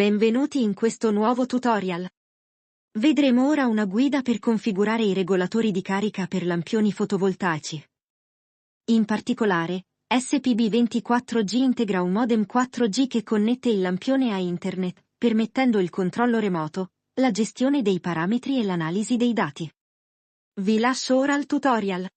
Benvenuti in questo nuovo tutorial. Vedremo ora una guida per configurare i regolatori di carica per lampioni fotovoltaici. In particolare, SPB24G integra un modem 4G che connette il lampione a Internet, permettendo il controllo remoto, la gestione dei parametri e l'analisi dei dati. Vi lascio ora al tutorial.